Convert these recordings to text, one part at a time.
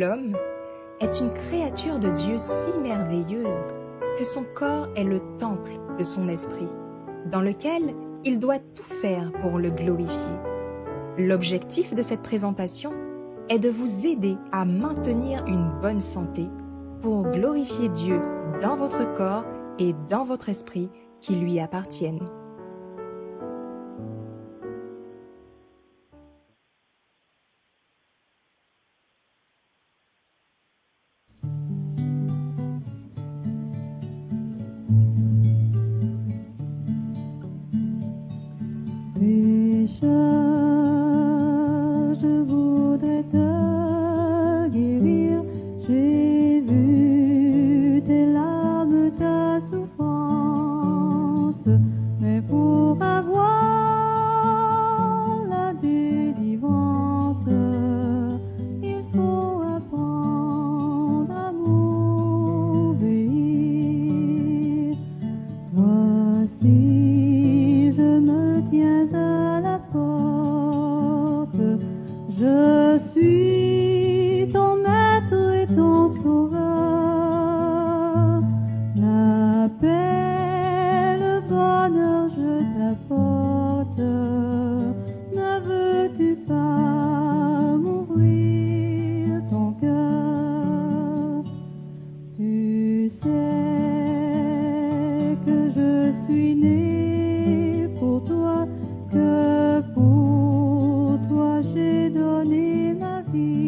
l'homme est une créature de Dieu si merveilleuse que son corps est le temple de son esprit, dans lequel il doit tout faire pour le glorifier. L'objectif de cette présentation est de vous aider à maintenir une bonne santé pour glorifier Dieu dans votre corps et dans votre esprit qui lui appartiennent. Pécheur, je voudrais te guérir. J'ai vu tes larmes, ta souffrance, mais pour avoir la délivrance, il faut apprendre à m'obéir. Voici, je me tiens à la porte, je suis ton maître et ton sauveur. La paix, le bonheur, je t'apporte. Ne veux-tu pas m'ouvrir ton cœur? Tu sais que je suis né pour toi, que pour toi j'ai donné ma vie.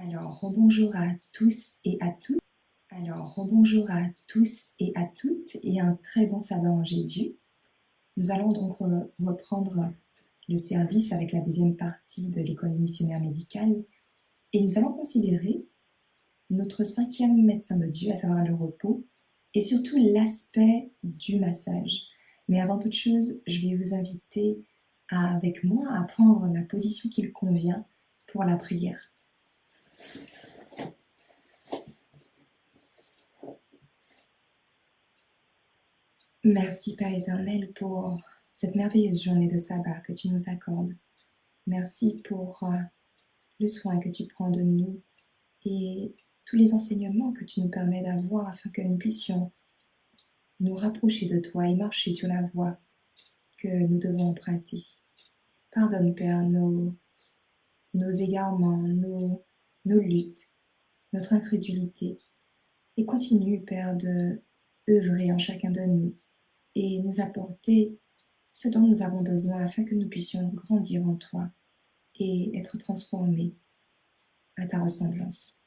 Alors, rebonjour à tous et à toutes. Rebonjour à tous et à toutes et un très bon sabbat en Jésus. Nous allons donc reprendre le service avec la deuxième partie de l'école missionnaire médicale et nous allons considérer notre cinquième médecin de Dieu, à savoir le repos, et surtout l'aspect du massage. Mais avant toute chose, je vais vous inviter avec moi à prendre la position qu'il convient pour la prière. Merci Père éternel pour cette merveilleuse journée de sabbat que tu nous accordes. Merci pour le soin que tu prends de nous et tous les enseignements que tu nous permets d'avoir afin que nous puissions nous rapprocher de toi et marcher sur la voie que nous devons emprunter. Pardonne Père nos égarements, nos luttes, notre incrédulité et continue Père de œuvrer en chacun de nous et nous apporter ce dont nous avons besoin afin que nous puissions grandir en toi et être transformés à ta ressemblance.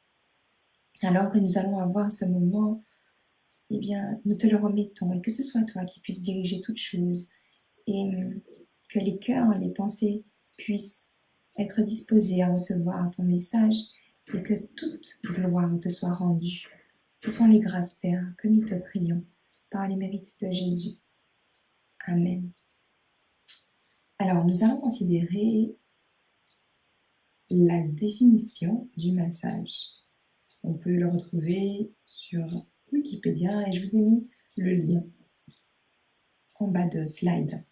Alors que nous allons avoir ce moment, eh bien, nous te le remettons et que ce soit toi qui puisses diriger toutes choses et que les cœurs, les pensées puissent être disposés à recevoir ton message et que toute gloire te soit rendue. Ce sont les grâces, Père, que nous te prions par les mérites de Jésus. Amen. Alors, nous allons considérer la définition du massage. On peut le retrouver sur Wikipédia et je vous ai mis le lien en bas de slide.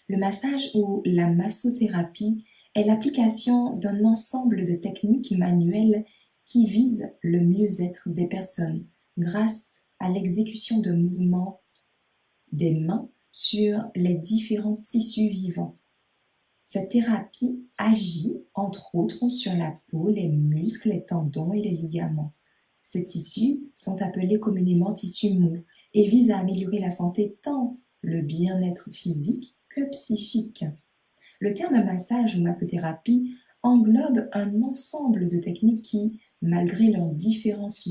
Le massage ou la massothérapie est l'application d'un ensemble de techniques manuelles qui visent le mieux-être des personnes grâce à l'exécution de mouvements des mains sur les différents tissus vivants. Cette thérapie agit entre autres sur la peau, les muscles, les tendons et les ligaments. Ces tissus sont appelés communément tissus mous et visent à améliorer la santé tant le bien-être physique que psychique. Le terme massage ou massothérapie englobe un ensemble de techniques qui, malgré leurs différences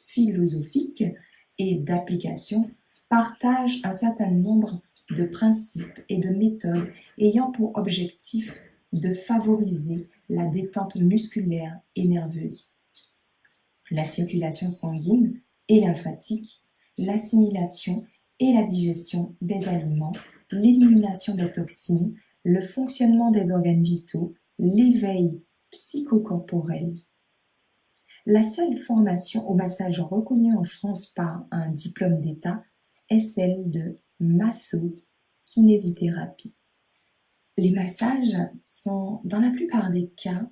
philosophiques et d'application, partagent un certain nombre de principes et de méthodes ayant pour objectif de favoriser la détente musculaire et nerveuse, la circulation sanguine et lymphatique, l'assimilation et la digestion des aliments, l'élimination des toxines, le fonctionnement des organes vitaux, l'éveil psychocorporel. La seule formation au massage reconnue en France par un diplôme d'État est celle de massokinésithérapie. Les massages sont, dans la plupart des cas,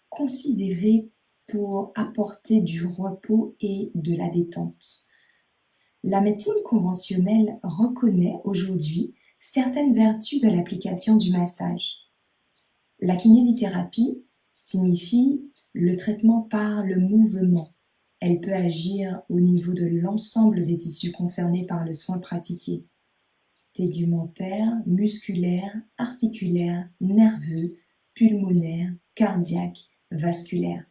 considérés pour apporter du repos et de la détente. La médecine conventionnelle reconnaît aujourd'hui certaines vertus de l'application du massage. La kinésithérapie signifie le traitement par le mouvement. Elle peut agir au niveau de l'ensemble des tissus concernés par le soin pratiqué. Tégumentaire, musculaire, articulaire, nerveux, pulmonaire, cardiaque, vasculaire.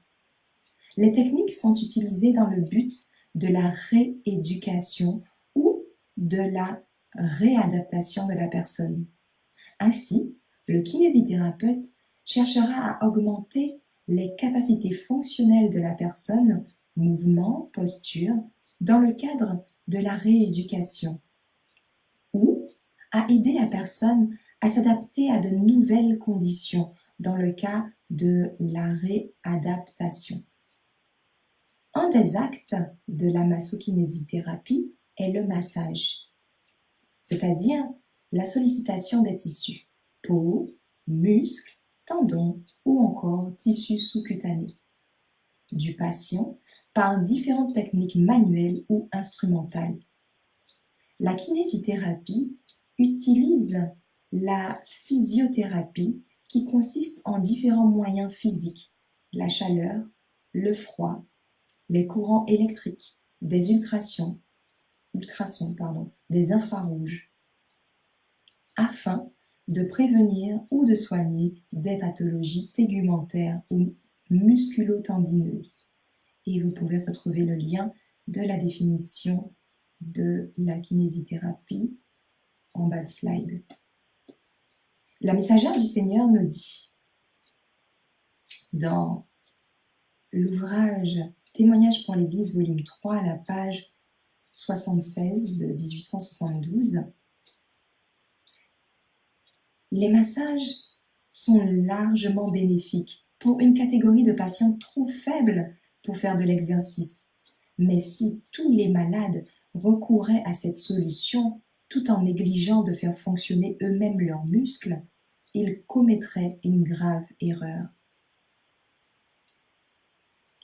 Les techniques sont utilisées dans le but de la rééducation ou de la réadaptation de la personne. Ainsi, le kinésithérapeute cherchera à augmenter les capacités fonctionnelles de la personne, mouvement, posture, dans le cadre de la rééducation, ou à aider la personne à s'adapter à de nouvelles conditions dans le cas de la réadaptation. Un des actes de la massokinésithérapie est le massage, c'est-à-dire la sollicitation des tissus, peau, muscles, tendons ou encore tissus sous-cutanés du patient par différentes techniques manuelles ou instrumentales. La kinésithérapie utilise la physiothérapie qui consiste en différents moyens physiques, la chaleur, le froid, les courants électriques, des ultrasons, des infrarouges, afin de prévenir ou de soigner des pathologies tégumentaires ou musculo-tendineuses. Et vous pouvez retrouver le lien de la définition de la kinésithérapie en bas de slide. La messagère du Seigneur nous dit, dans l'ouvrage Témoignages pour l'Église, volume 3, à la page 76 de 1872, les massages sont largement bénéfiques pour une catégorie de patients trop faibles pour faire de l'exercice. Mais si tous les malades recouraient à cette solution tout en négligeant de faire fonctionner eux-mêmes leurs muscles, ils commettraient une grave erreur.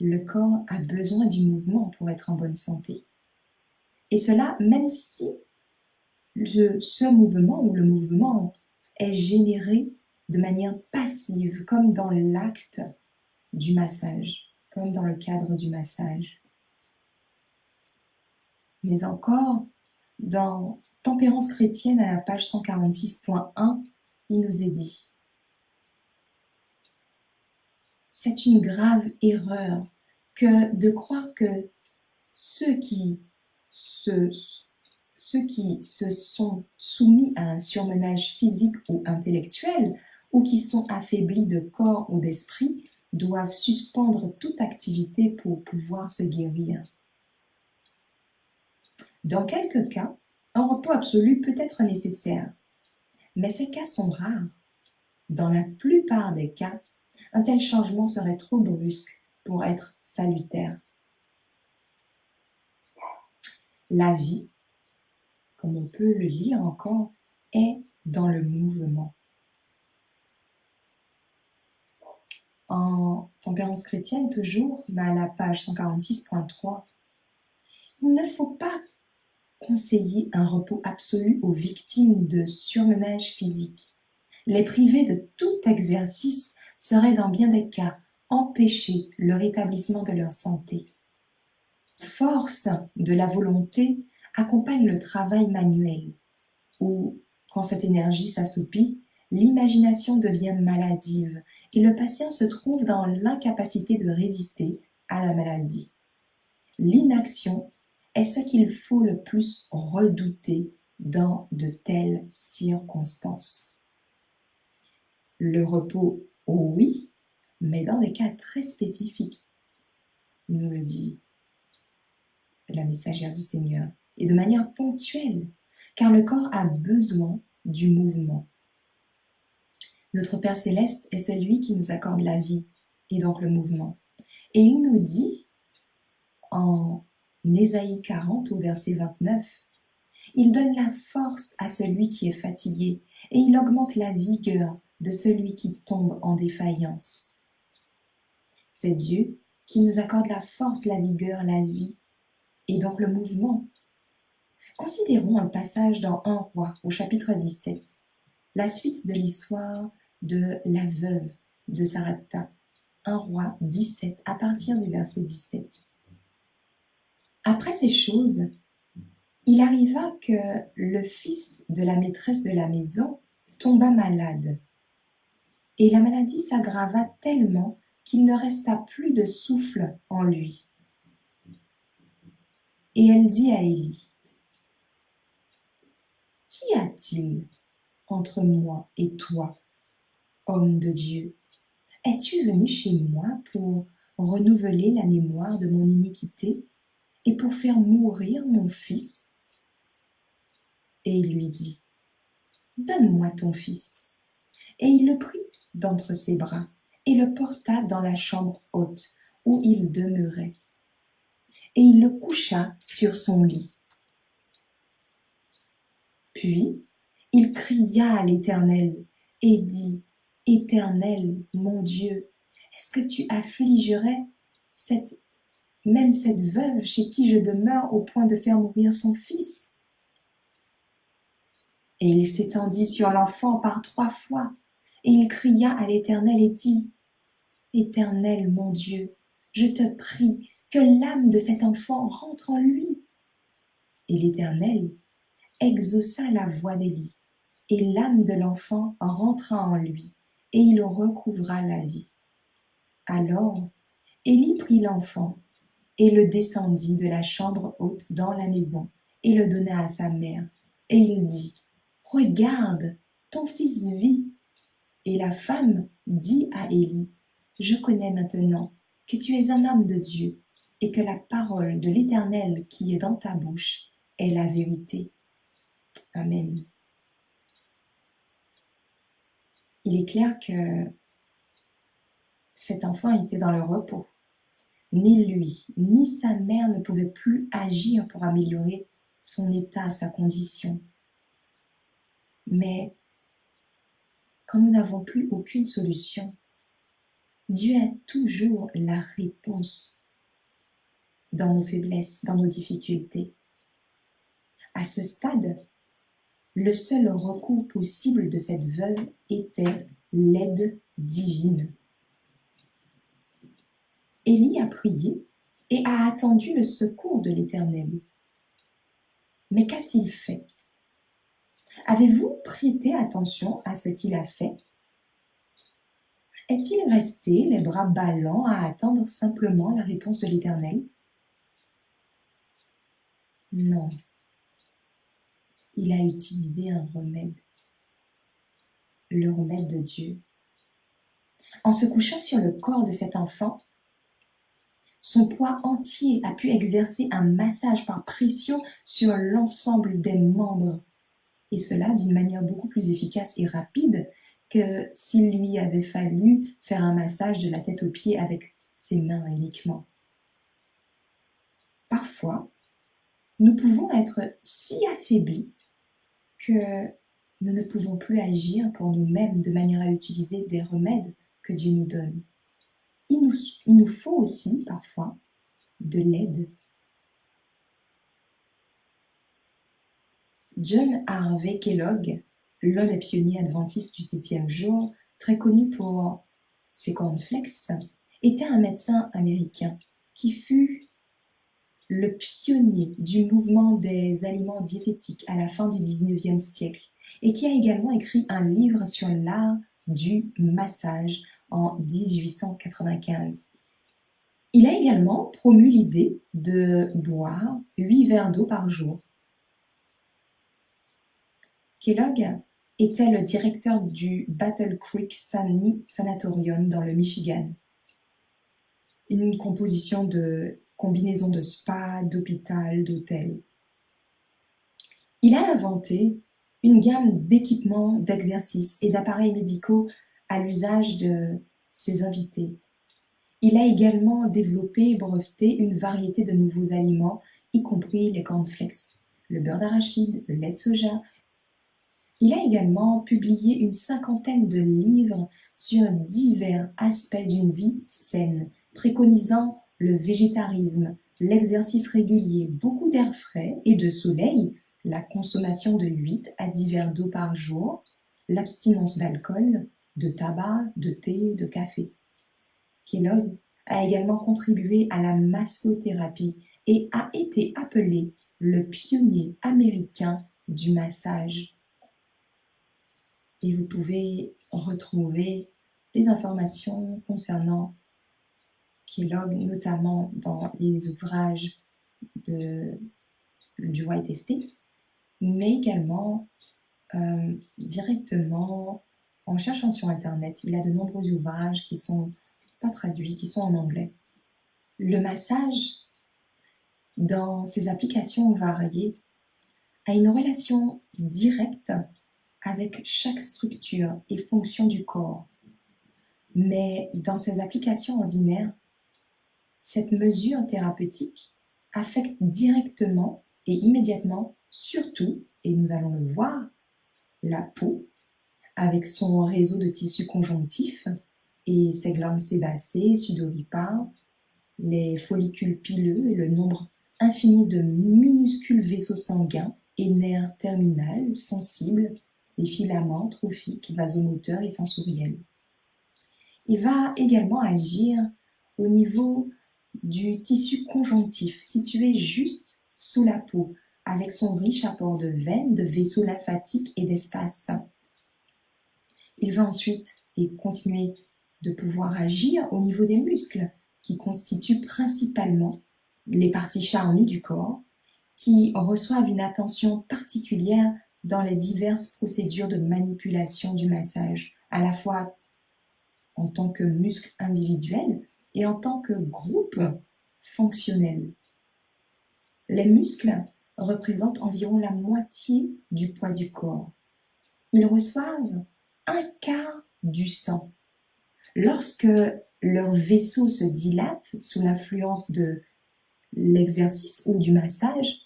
Le corps a besoin du mouvement pour être en bonne santé. Et cela, même si ce mouvement ou le mouvement est généré de manière passive, comme dans l'acte du massage, comme dans le cadre du massage. Mais encore, dans Tempérance chrétienne à la page 146.1, il nous est dit « C'est une grave erreur que de croire que ceux qui se sont soumis à un surmenage physique ou intellectuel ou qui sont affaiblis de corps ou d'esprit doivent suspendre toute activité pour pouvoir se guérir. Dans quelques cas, un repos absolu peut être nécessaire, mais ces cas sont rares. Dans la plupart des cas, un tel changement serait trop brusque pour être salutaire. La vie, comme on peut le lire encore, est dans le mouvement. En Tempérance chrétienne, toujours, mais à la page 146.3, il ne faut pas conseiller un repos absolu aux victimes de surmenage physique. Les priver de tout exercice serait dans bien des cas empêcher le rétablissement de leur santé. Force de la volonté accompagne le travail manuel, où, quand cette énergie s'assoupit, l'imagination devient maladive et le patient se trouve dans l'incapacité de résister à la maladie. L'inaction est ce qu'il faut le plus redouter dans de telles circonstances. Le repos, oui, mais dans des cas très spécifiques, nous le dit la messagère du Seigneur, et de manière ponctuelle, car le corps a besoin du mouvement. Notre Père Céleste est celui qui nous accorde la vie, et donc le mouvement. Et il nous dit, en Ésaïe 40 au verset 29, « Il donne la force à celui qui est fatigué, et il augmente la vigueur de celui qui tombe en défaillance. » C'est Dieu qui nous accorde la force, la vigueur, la vie, et donc le mouvement. Considérons un passage dans 1 Roi, au chapitre 17, la suite de l'histoire de la veuve de Sarepta. 1 Roi 17, à partir du verset 17. Après ces choses, il arriva que le fils de la maîtresse de la maison tomba malade, et la maladie s'aggrava tellement qu'il ne resta plus de souffle en lui. Et elle dit à Élie, « Qu'y a-t-il entre moi et toi, homme de Dieu? Es-tu venu chez moi pour renouveler la mémoire de mon iniquité et pour faire mourir mon fils ?» Et il lui dit, « Donne-moi ton fils. » Et il le prit d'entre ses bras et le porta dans la chambre haute où il demeurait. Et il le coucha sur son lit. Puis, il cria à l'Éternel et dit, « Éternel, mon Dieu, est-ce que tu affligerais même cette veuve chez qui je demeure au point de faire mourir son fils ?» Et il s'étendit sur l'enfant par 3 fois, et il cria à l'Éternel et dit, « Éternel, mon Dieu, je te prie que l'âme de cet enfant rentre en lui. » Et l'Éternel exauça la voix d'Élie, et l'âme de l'enfant rentra en lui, et il recouvra la vie. Alors, Élie prit l'enfant et le descendit de la chambre haute dans la maison et le donna à sa mère. Et il dit, « Regarde, ton fils vit. » Et la femme dit à Élie, « Je connais maintenant que tu es un homme de Dieu et que la parole de l'Éternel qui est dans ta bouche est la vérité. » Amen. Il est clair que cet enfant était dans le repos. Ni lui, ni sa mère ne pouvaient plus agir pour améliorer son état, sa condition. Mais quand nous n'avons plus aucune solution, Dieu a toujours la réponse dans nos faiblesses, dans nos difficultés. À ce stade, le seul recours possible de cette veuve était l'aide divine. Élie a prié et a attendu le secours de l'Éternel. Mais qu'a-t-il fait? Avez-vous prêté attention à ce qu'il a fait? Est-il resté les bras ballants à attendre simplement la réponse de l'Éternel? Non. Il a utilisé un remède, le remède de Dieu. En se couchant sur le corps de cet enfant, son poids entier a pu exercer un massage par pression sur l'ensemble des membres, et cela d'une manière beaucoup plus efficace et rapide que s'il lui avait fallu faire un massage de la tête aux pieds avec ses mains uniquement. Parfois, nous pouvons être si affaiblis que nous ne pouvons plus agir pour nous-mêmes de manière à utiliser des remèdes que Dieu nous donne. Il nous faut aussi parfois de l'aide. John Harvey Kellogg, l'un des pionniers adventistes du 7e jour, très connu pour ses cornflakes, était un médecin américain qui fut le pionnier du mouvement des aliments diététiques à la fin du 19e siècle et qui a également écrit un livre sur l'art du massage en 1895. Il a également promu l'idée de boire 8 verres d'eau par jour. Kellogg était le directeur du Battle Creek Sanatorium dans le Michigan. Une composition de combinaison de spa, d'hôpital, d'hôtel. Il a inventé une gamme d'équipements, d'exercices et d'appareils médicaux à l'usage de ses invités. Il a également développé et breveté une variété de nouveaux aliments, y compris les cornflakes, le beurre d'arachide, le lait de soja. Il a également publié une 50aine de livres sur divers aspects d'une vie saine, préconisant le végétarisme, l'exercice régulier, beaucoup d'air frais et de soleil, la consommation de 8 à 10 verres d'eau par jour, l'abstinence d'alcool, de tabac, de thé, de café. Kellogg a également contribué à la massothérapie et a été appelé le pionnier américain du massage. Et vous pouvez retrouver des informations concernant Kellogg, notamment dans les ouvrages du White Estate, mais également directement en cherchant sur Internet. Il a de nombreux ouvrages qui ne sont pas traduits, qui sont en anglais. Le massage, dans ses applications variées, a une relation directe avec chaque structure et fonction du corps. Mais dans ses applications ordinaires, cette mesure thérapeutique affecte directement et immédiatement, surtout, et nous allons le voir, la peau, avec son réseau de tissus conjonctifs et ses glandes sébacées, sudoripares, les follicules pileux et le nombre infini de minuscules vaisseaux sanguins et nerfs terminaux sensibles, les filaments trophiques, vasomoteurs et sensoriels. Il va également agir au niveau du tissu conjonctif, situé juste sous la peau, avec son riche apport de veines, de vaisseaux lymphatiques et d'espace. Il va ensuite continuer de pouvoir agir au niveau des muscles, qui constituent principalement les parties charnues du corps, qui reçoivent une attention particulière dans les diverses procédures de manipulation du massage, à la fois en tant que muscle individuel et en tant que groupe fonctionnel. Les muscles représentent environ la moitié du poids du corps. Ils reçoivent un quart du sang. Lorsque leur vaisseau se dilate sous l'influence de l'exercice ou du massage,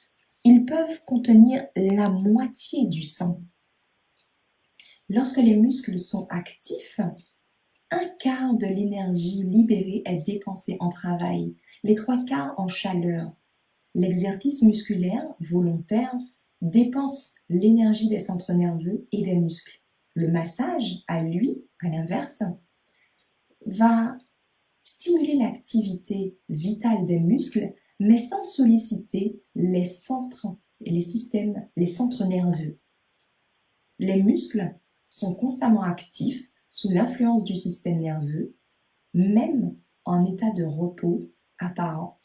ils peuvent contenir la moitié du sang. Lorsque les muscles sont actifs, un quart de l'énergie libérée est dépensée en travail, les trois quarts en chaleur. L'exercice musculaire volontaire dépense l'énergie des centres nerveux et des muscles. Le massage, à l'inverse, va stimuler l'activité vitale des muscles, mais sans solliciter les centres nerveux. Les muscles sont constamment actifs sous l'influence du système nerveux, même en état de repos apparent.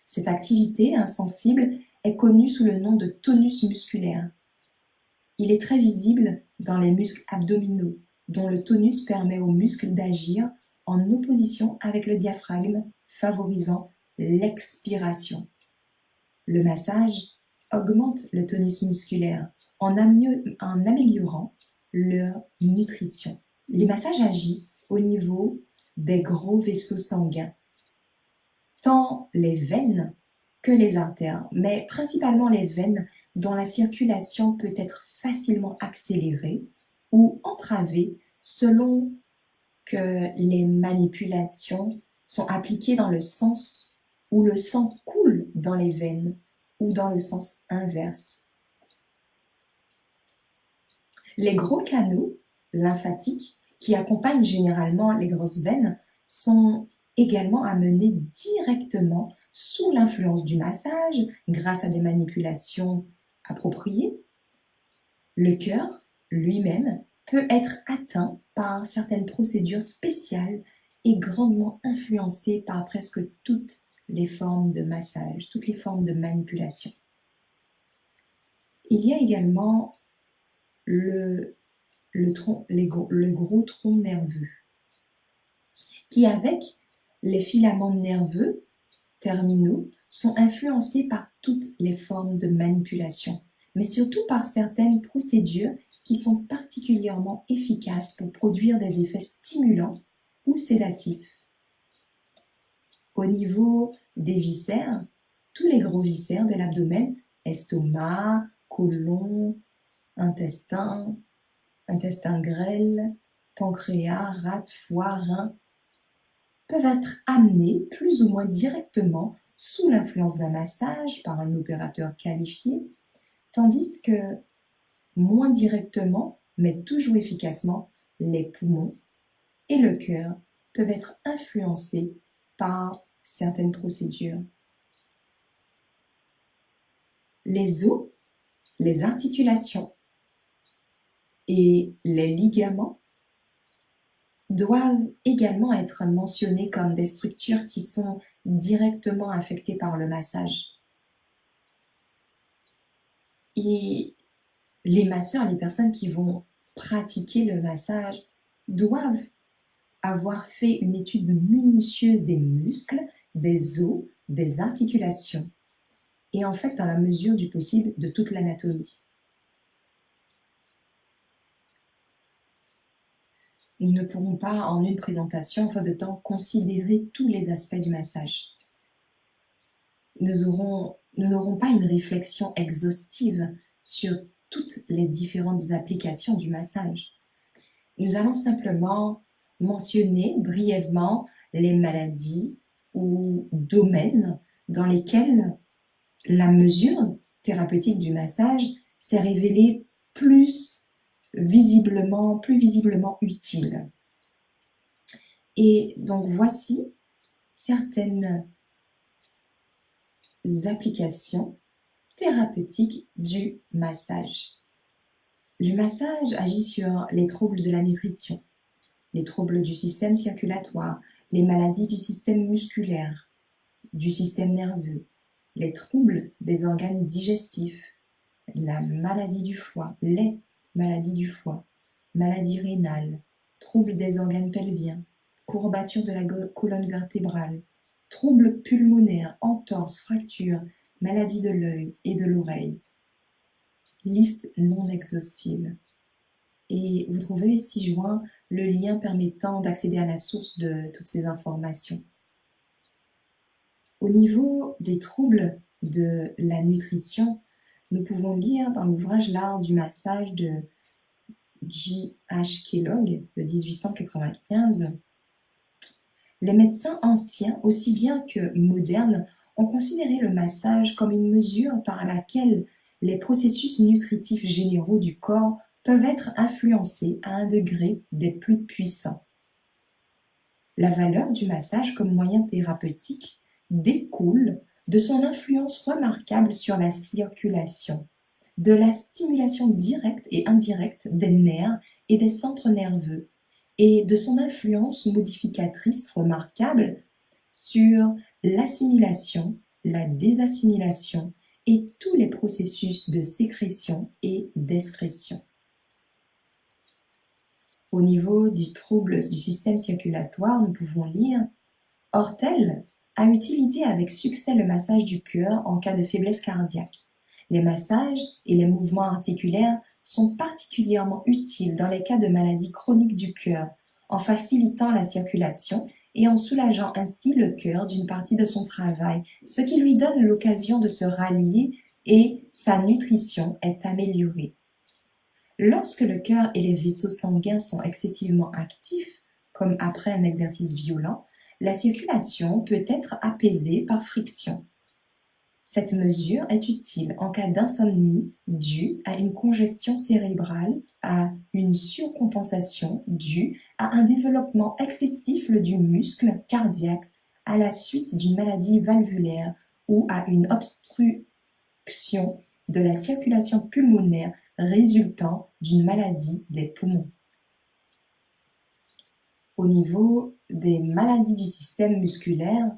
Cette activité insensible est connue sous le nom de tonus musculaire. Il est très visible dans les muscles abdominaux, dont le tonus permet aux muscles d'agir en opposition avec le diaphragme, favorisant l'expiration. Le massage augmente le tonus musculaire en améliorant leur nutrition. Les massages agissent au niveau des gros vaisseaux sanguins, tant les veines que les artères, mais principalement les veines dont la circulation peut être facilement accélérée ou entravée selon que les manipulations sont appliquées dans le sens où le sang coule dans les veines ou dans le sens inverse. Les gros canaux lymphatiques qui accompagnent généralement les grosses veines sont également amenés directement sous l'influence du massage grâce à des manipulations appropriées. Le cœur lui-même peut être atteint par certaines procédures spéciales et grandement influencé par presque toutes les formes de massage, toutes les formes de manipulation. Il y a également le gros tronc nerveux, qui avec les filaments nerveux terminaux sont influencés par toutes les formes de manipulation, mais surtout par certaines procédures qui sont particulièrement efficaces pour produire des effets stimulants ou sédatifs. Au niveau des viscères, tous les gros viscères de l'abdomen, estomac, côlon, intestin grêle, pancréas, rate, foie, rein, peuvent être amenés plus ou moins directement sous l'influence d'un massage par un opérateur qualifié, tandis que moins directement, mais toujours efficacement, les poumons et le cœur peuvent être influencés par certaines procédures. Les os, les articulations et les ligaments doivent également être mentionnés comme des structures qui sont directement affectées par le massage. Et les masseurs, les personnes qui vont pratiquer le massage doivent avoir fait une étude minutieuse des muscles, des os, des articulations et en fait dans la mesure du possible de toute l'anatomie. Nous ne pourrons pas en une présentation, faute de temps, considérer tous les aspects du massage. Nous n'aurons pas une réflexion exhaustive sur toutes les différentes applications du massage. Nous allons simplement mentionner brièvement les maladies ou domaines dans lesquels la mesure thérapeutique du massage s'est révélée plus visiblement utile. Et donc voici certaines applications thérapeutique du massage. Le massage agit sur les troubles de la nutrition, les troubles du système circulatoire, les maladies du système musculaire, du système nerveux, les troubles des organes digestifs, la maladie du foie, les maladies du foie, maladie rénale, troubles des organes pelviens, courbature de la colonne vertébrale, troubles pulmonaires, entorses, fractures, maladies de l'œil et de l'oreille. Liste non exhaustive. Et vous trouverez ci-joint le lien permettant d'accéder à la source de toutes ces informations. Au niveau des troubles de la nutrition, nous pouvons lire dans l'ouvrage L'art du massage de J.H. Kellogg de 1895. Les médecins anciens, aussi bien que modernes, ont considéré le massage comme une mesure par laquelle les processus nutritifs généraux du corps peuvent être influencés à un degré des plus puissants. La valeur du massage comme moyen thérapeutique découle de son influence remarquable sur la circulation, de la stimulation directe et indirecte des nerfs et des centres nerveux, et de son influence modificatrice remarquable sur l'assimilation, la désassimilation et tous les processus de sécrétion et d'excrétion. Au niveau du trouble du système circulatoire, nous pouvons lire « Hortel a utilisé avec succès le massage du cœur en cas de faiblesse cardiaque. Les massages et les mouvements articulaires sont particulièrement utiles dans les cas de maladies chroniques du cœur, en facilitant la circulation et en soulageant ainsi le cœur d'une partie de son travail, ce qui lui donne l'occasion de se rallier et sa nutrition est améliorée. Lorsque le cœur et les vaisseaux sanguins sont excessivement actifs, comme après un exercice violent, la circulation peut être apaisée par friction. Cette mesure est utile en cas d'insomnie due à une congestion cérébrale, à une surcompensation due à un développement excessif du muscle cardiaque à la suite d'une maladie valvulaire ou à une obstruction de la circulation pulmonaire résultant d'une maladie des poumons. Au niveau des maladies du système musculaire,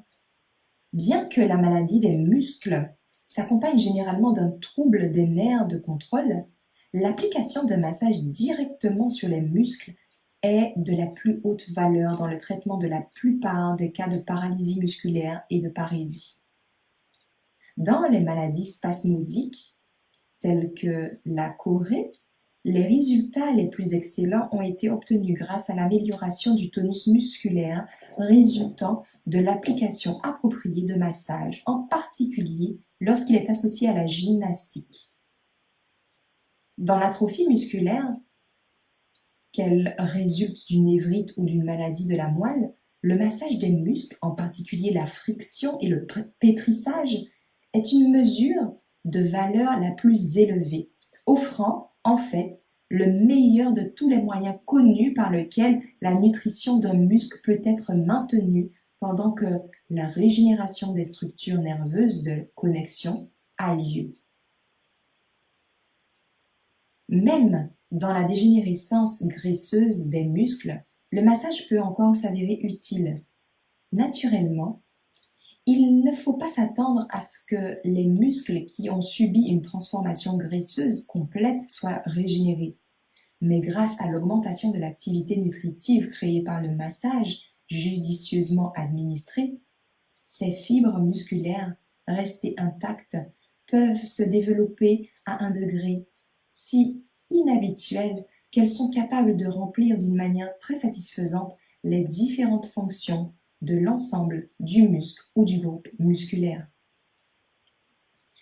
bien que la maladie des muscles s'accompagne généralement d'un trouble des nerfs de contrôle, l'application de massage directement sur les muscles est de la plus haute valeur dans le traitement de la plupart des cas de paralysie musculaire et de parésie. Dans les maladies spasmodiques, telles que la chorée, les résultats les plus excellents ont été obtenus grâce à l'amélioration du tonus musculaire résultant de l'application appropriée de massage, en particulier lorsqu'il est associé à la gymnastique. Dans l'atrophie musculaire, qu'elle résulte d'une névrite ou d'une maladie de la moelle, le massage des muscles, en particulier la friction et le pétrissage, est une mesure de valeur la plus élevée, offrant en fait le meilleur de tous les moyens connus par lesquels la nutrition d'un muscle peut être maintenue pendant que la régénération des structures nerveuses de connexion a lieu. Même dans la dégénérescence graisseuse des muscles, le massage peut encore s'avérer utile. Naturellement, il ne faut pas s'attendre à ce que les muscles qui ont subi une transformation graisseuse complète soient régénérés. Mais grâce à l'augmentation de l'activité nutritive créée par le massage, judicieusement administré, ces fibres musculaires restées intactes peuvent se développer à un degré si inhabituel qu'elles sont capables de remplir d'une manière très satisfaisante les différentes fonctions de l'ensemble du muscle ou du groupe musculaire.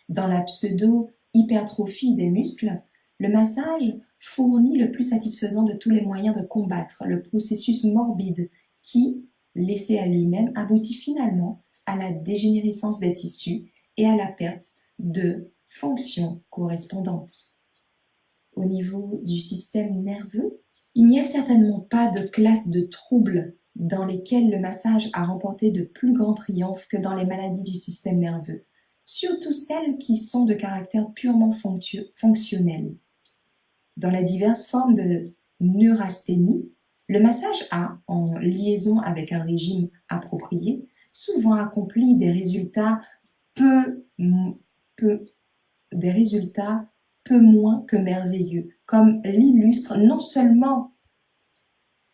Dans la pseudo-hypertrophie des muscles, le massage fournit le plus satisfaisant de tous les moyens de combattre le processus morbide qui, laissé à lui-même, aboutit finalement à la dégénérescence des tissus et à la perte de fonctions correspondantes. Au niveau du système nerveux, il n'y a certainement pas de classe de troubles dans lesquels le massage a remporté de plus grands triomphes que dans les maladies du système nerveux. surtout celles qui sont de caractère purement fonctionnel. Dans les diverses formes de neurasthénie, le massage a, en liaison avec un régime approprié, souvent accompli des résultats peu moins que merveilleux, comme l'illustrent non seulement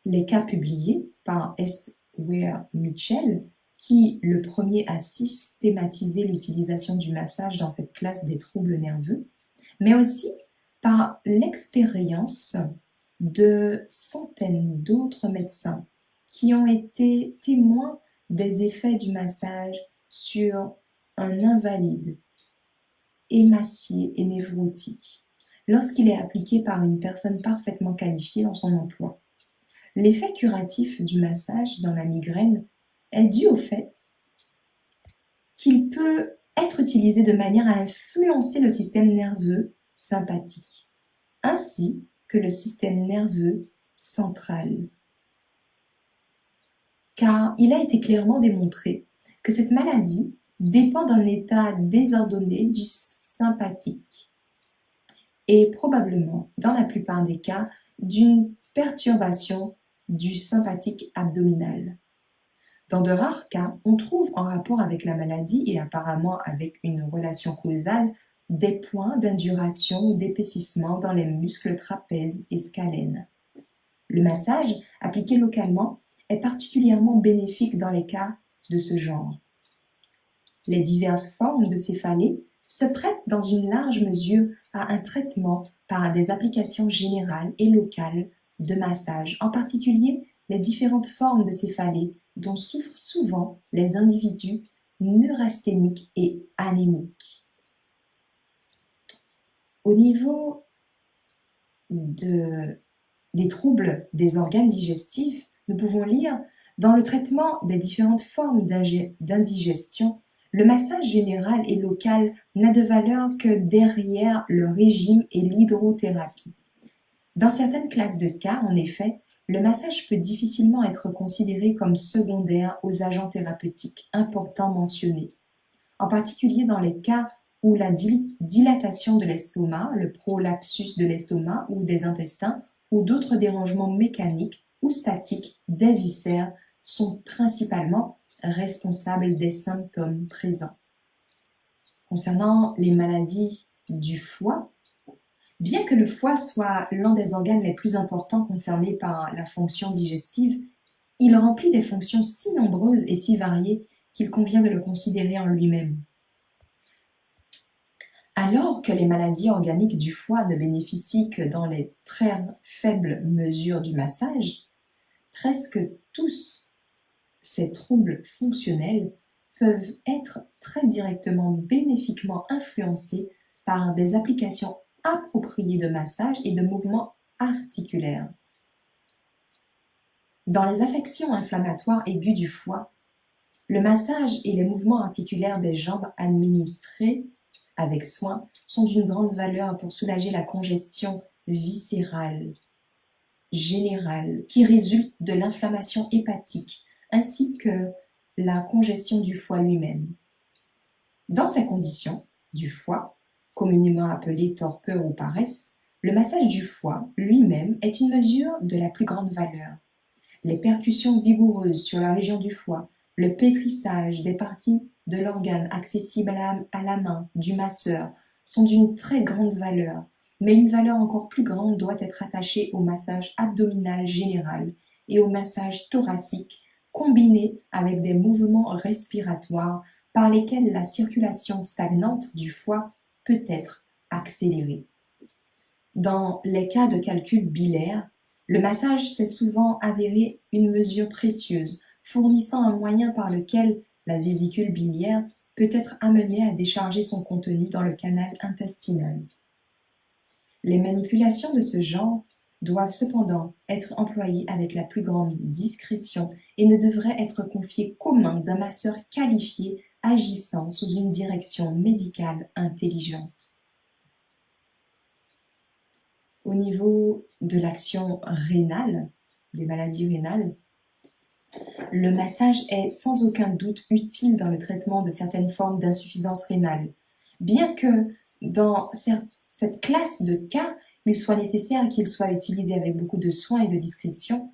les cas publiés par S. Ware Mitchell, qui, le premier à systématiser l'utilisation du massage dans cette classe des troubles nerveux, mais aussi par l'expérience de centaines d'autres médecins qui ont été témoins des effets du massage sur un invalide émacié et névrotique lorsqu'il est appliqué par une personne parfaitement qualifiée dans son emploi. L'effet curatif du massage dans la migraine est dû au fait qu'il peut être utilisé de manière à influencer le système nerveux sympathique, ainsi que le système nerveux central. Car il a été clairement démontré que cette maladie dépend d'un état désordonné du sympathique et probablement, dans la plupart des cas, d'une perturbation du sympathique abdominal. Dans de rares cas, on trouve en rapport avec la maladie et apparemment avec une relation causale des points d'induration ou d'épaississement dans les muscles trapèzes et scalènes. Le massage, appliqué localement, est particulièrement bénéfique dans les cas de ce genre. Les diverses formes de céphalée se prêtent dans une large mesure à un traitement par des applications générales et locales de massage, en particulier les différentes formes de céphalée dont souffrent souvent les individus neurasthéniques et anémiques. Au niveau des troubles des organes digestifs, nous pouvons lire « Dans le traitement des différentes formes d'indigestion, le massage général et local n'a de valeur que derrière le régime et l'hydrothérapie. Dans certaines classes de cas, en effet, le massage peut difficilement être considéré comme secondaire aux agents thérapeutiques importants mentionnés, en particulier dans les cas où la dilatation de l'estomac, le prolapsus de l'estomac ou des intestins, ou d'autres dérangements mécaniques ou statiques des viscères sont principalement responsables des symptômes présents. Concernant les maladies du foie, bien que le foie soit l'un des organes les plus importants concernés par la fonction digestive, il remplit des fonctions si nombreuses et si variées qu'il convient de le considérer en lui-même. Alors que les maladies organiques du foie ne bénéficient que dans les très faibles mesures du massage, presque tous ces troubles fonctionnels peuvent être très directement bénéfiquement influencés par des applications appropriées de massage et de mouvements articulaires. Dans les affections inflammatoires aiguës du foie, le massage et les mouvements articulaires des jambes administrés avec soin sont d'une grande valeur pour soulager la congestion viscérale générale qui résulte de l'inflammation hépatique ainsi que la congestion du foie lui-même. Dans ces conditions, du foie, communément appelé torpeur ou paresse, le massage du foie lui-même est une mesure de la plus grande valeur. Les percussions vigoureuses sur la région du foie, le pétrissage des parties de l'organe accessibles à la main du masseur sont d'une très grande valeur, mais une valeur encore plus grande doit être attachée au massage abdominal général et au massage thoracique combiné avec des mouvements respiratoires par lesquels la circulation stagnante du foie peut être accélérée. Dans les cas de calcul biliaire, le massage s'est souvent avéré une mesure précieuse, fournissant un moyen par lequel la vésicule biliaire peut être amenée à décharger son contenu dans le canal intestinal. Les manipulations de ce genre doivent cependant être employées avec la plus grande discrétion et ne devraient être confiées qu'aux mains d'un masseur qualifié agissant sous une direction médicale intelligente. Au niveau de l'action rénale, des maladies rénales, Le massage est sans aucun doute utile dans le traitement de certaines formes d'insuffisance rénale, bien que dans cette classe de cas, il soit nécessaire qu'il soit utilisé avec beaucoup de soin et de discrétion.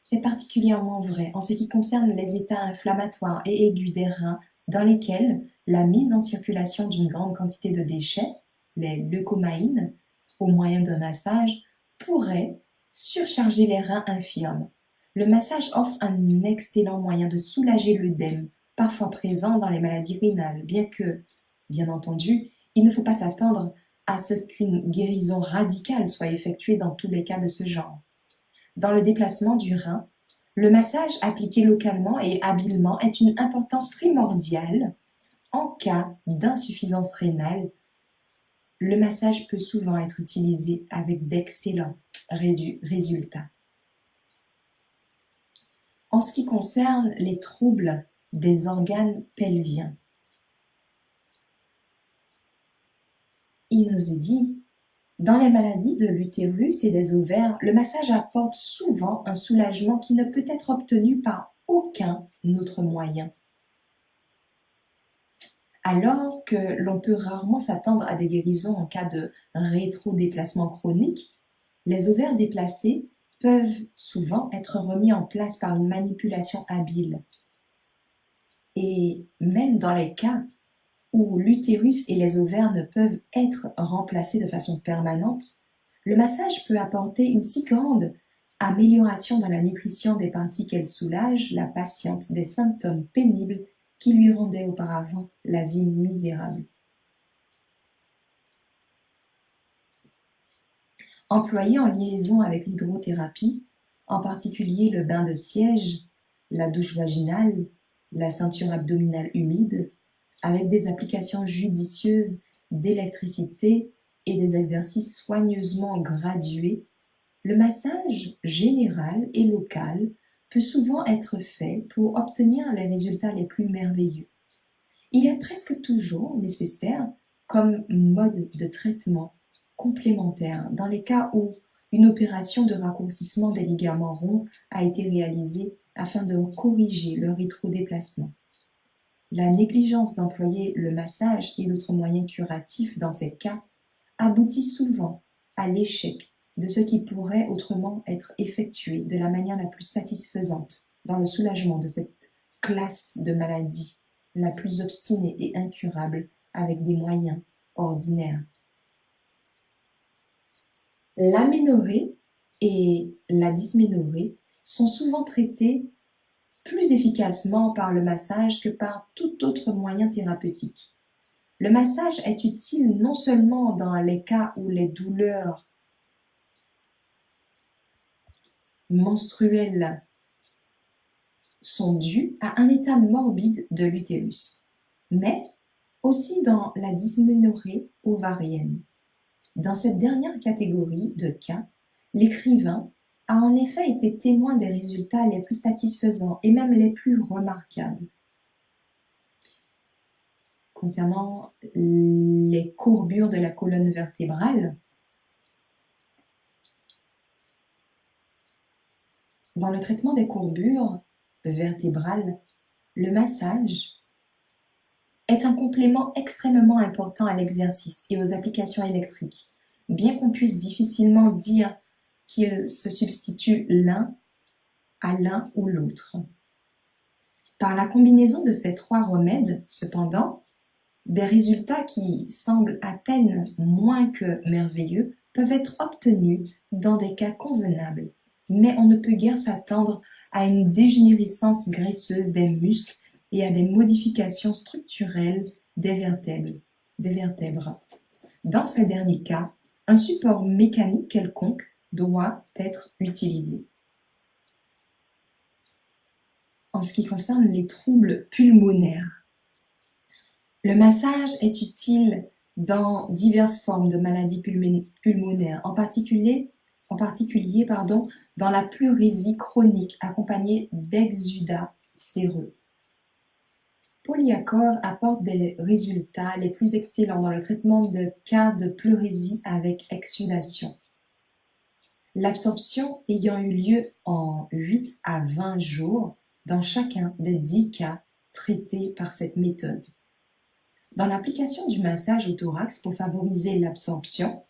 C'est particulièrement vrai en ce qui concerne les états inflammatoires et aigus des reins dans lesquels la mise en circulation d'une grande quantité de déchets, les leucomaïnes, au moyen d'un massage, pourrait surcharger les reins infirmes. Le massage offre un excellent moyen de soulager l'œdème, parfois présent dans les maladies rénales, bien que, bien entendu, il ne faut pas s'attendre à ce qu'une guérison radicale soit effectuée dans tous les cas de ce genre. Dans le déplacement du rein, le massage appliqué localement et habilement est une importance primordiale. En cas d'insuffisance rénale, le massage peut souvent être utilisé avec d'excellents résultats. En ce qui concerne les troubles des organes pelviens, il nous est dit, dans les maladies de l'utérus et des ovaires, le massage apporte souvent un soulagement qui ne peut être obtenu par aucun autre moyen. Alors que l'on peut rarement s'attendre à des guérisons en cas de rétrodéplacement chronique, les ovaires déplacés peuvent souvent être remis en place par une manipulation habile. Et même dans les cas où l'utérus et les ovaires ne peuvent être remplacés de façon permanente, le massage peut apporter une si grande amélioration dans la nutrition des parties qu'elle soulage la patiente des symptômes pénibles qui lui rendaient auparavant la vie misérable. Employé en liaison avec l'hydrothérapie, en particulier le bain de siège, la douche vaginale, la ceinture abdominale humide, avec des applications judicieuses d'électricité et des exercices soigneusement gradués, le massage général et local peut souvent être fait pour obtenir les résultats les plus merveilleux. Il est presque toujours nécessaire comme mode de traitement complémentaire dans les cas où une opération de raccourcissement des ligaments ronds a été réalisée afin de corriger leur rétrodéplacement. La négligence d'employer le massage et d'autres moyens curatifs dans ces cas aboutit souvent à l'échec de ce qui pourrait autrement être effectué de la manière la plus satisfaisante dans le soulagement de cette classe de maladies la plus obstinée et incurable avec des moyens ordinaires. L'aménorrhée et la dysménorrhée sont souvent traitées plus efficacement par le massage que par tout autre moyen thérapeutique. Le massage est utile non seulement dans les cas où les douleurs menstruelles sont dues à un état morbide de l'utérus, mais aussi dans la dysménorrhée ovarienne. Dans cette dernière catégorie de cas, l'écrivain a en effet été témoin des résultats les plus satisfaisants et même les plus remarquables. Concernant les courbures de la colonne vertébrale, dans le traitement des courbures vertébrales, le massage est un complément extrêmement important à l'exercice et aux applications électriques, bien qu'on puisse difficilement dire qu'il se substitue l'un à l'un ou l'autre. Par la combinaison de ces trois remèdes, cependant, des résultats qui semblent à peine moins que merveilleux peuvent être obtenus dans des cas convenables, mais on ne peut guère s'attendre à une dégénérescence graisseuse des muscles et à des modifications structurelles des vertèbres. Dans ces derniers cas, un support mécanique quelconque doit être utilisé. En ce qui concerne les troubles pulmonaires, le massage est utile dans diverses formes de maladies pulmonaires, en particulier dans la pleurésie chronique accompagnée d'exudats séreux. Polyacor apporte des résultats les plus excellents dans le traitement de cas de pleurésie avec exsudation. L'absorption ayant eu lieu en 8 à 20 jours, dans chacun des 10 cas traités par cette méthode. Dans l'application du massage au thorax pour favoriser l'absorption,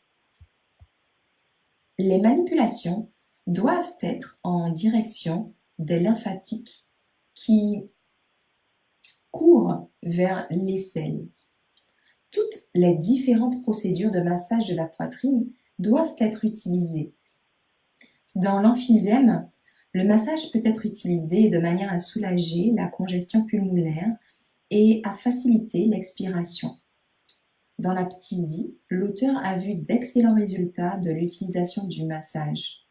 les manipulations doivent être en direction des lymphatiques qui courent vers l'aisselle. Toutes les différentes procédures de massage de la poitrine doivent être utilisées. Dans l'emphysème, le massage peut être utilisé de manière à soulager la congestion pulmonaire et à faciliter l'expiration. Dans la phthisie, l'auteur a vu d'excellents résultats de l'utilisation du massage.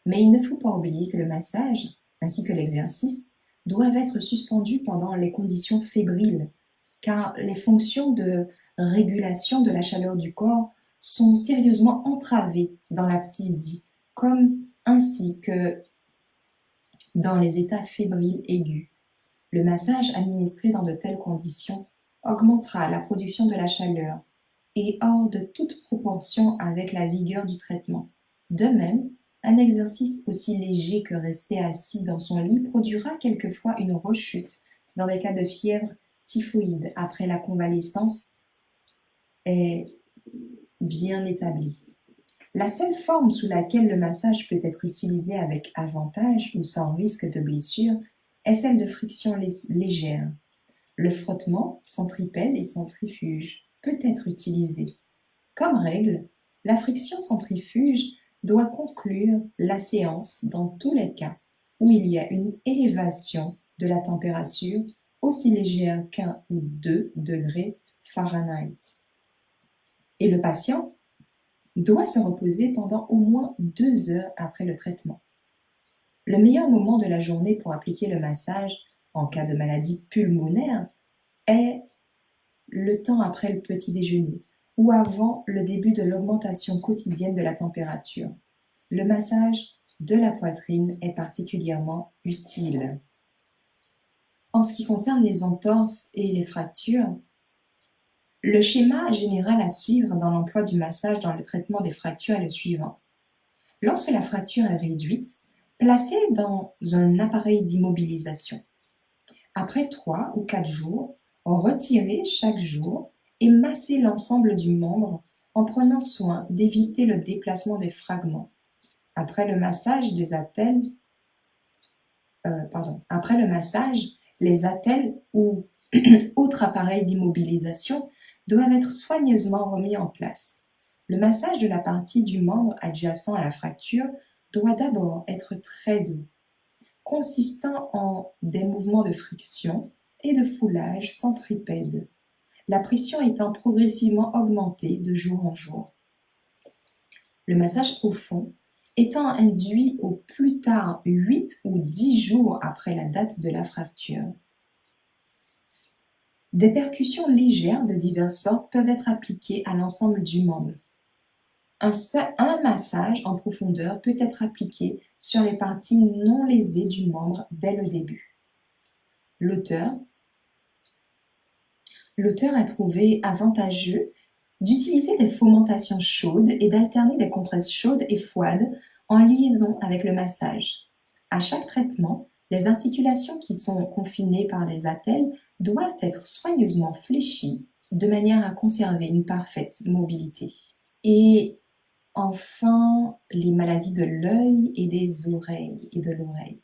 Mais il ne faut pas oublier que le massage, ainsi que l'exercice, doivent être suspendus pendant les conditions fébriles, car les fonctions de régulation de la chaleur du corps sont sérieusement entravées dans la phthisie, ainsi que dans les états fébriles aigus. Le massage administré dans de telles conditions augmentera la production de la chaleur et hors de toute proportion avec la vigueur du traitement. De même, un exercice aussi léger que rester assis dans son lit produira quelquefois une rechute dans des cas de fièvre typhoïde après la convalescence est bien établie. La seule forme sous laquelle le massage peut être utilisé avec avantage ou sans risque de blessure est celle de friction légère. Le frottement, centripède et centrifuge peut être utilisé. Comme règle, la friction centrifuge doit conclure la séance dans tous les cas où il y a une élévation de la température aussi légère qu'1 ou 2 degrés Fahrenheit. Et le patient doit se reposer pendant au moins 2 heures après le traitement. Le meilleur moment de la journée pour appliquer le massage en cas de maladie pulmonaire est le temps après le petit déjeuner ou avant le début de l'augmentation quotidienne de la température. Le massage de la poitrine est particulièrement utile. En ce qui concerne les entorses et les fractures, le schéma général à suivre dans l'emploi du massage dans le traitement des fractures est le suivant. Lorsque la fracture est réduite, placez dans un appareil d'immobilisation. Après 3 ou 4 jours, retirez chaque jour et massez l'ensemble du membre en prenant soin d'éviter le déplacement des fragments. Après le massage, les attelles ou autres appareils d'immobilisation doivent être soigneusement remis en place. Le massage de la partie du membre adjacent à la fracture doit d'abord être très doux, consistant en des mouvements de friction et de foulage centripède, la pression étant progressivement augmentée de jour en jour. Le massage profond étant induit au plus tard 8 ou 10 jours après la date de la fracture. Des percussions légères de diverses sortes peuvent être appliquées à l'ensemble du membre. Un massage en profondeur peut être appliqué sur les parties non lésées du membre dès le début. L'auteur a trouvé avantageux d'utiliser des fomentations chaudes et d'alterner des compresses chaudes et froides en liaison avec le massage. À chaque traitement, les articulations qui sont confinées par les attelles doivent être soigneusement fléchies de manière à conserver une parfaite mobilité. Et enfin, les maladies de l'œil et des oreilles et de l'oreille.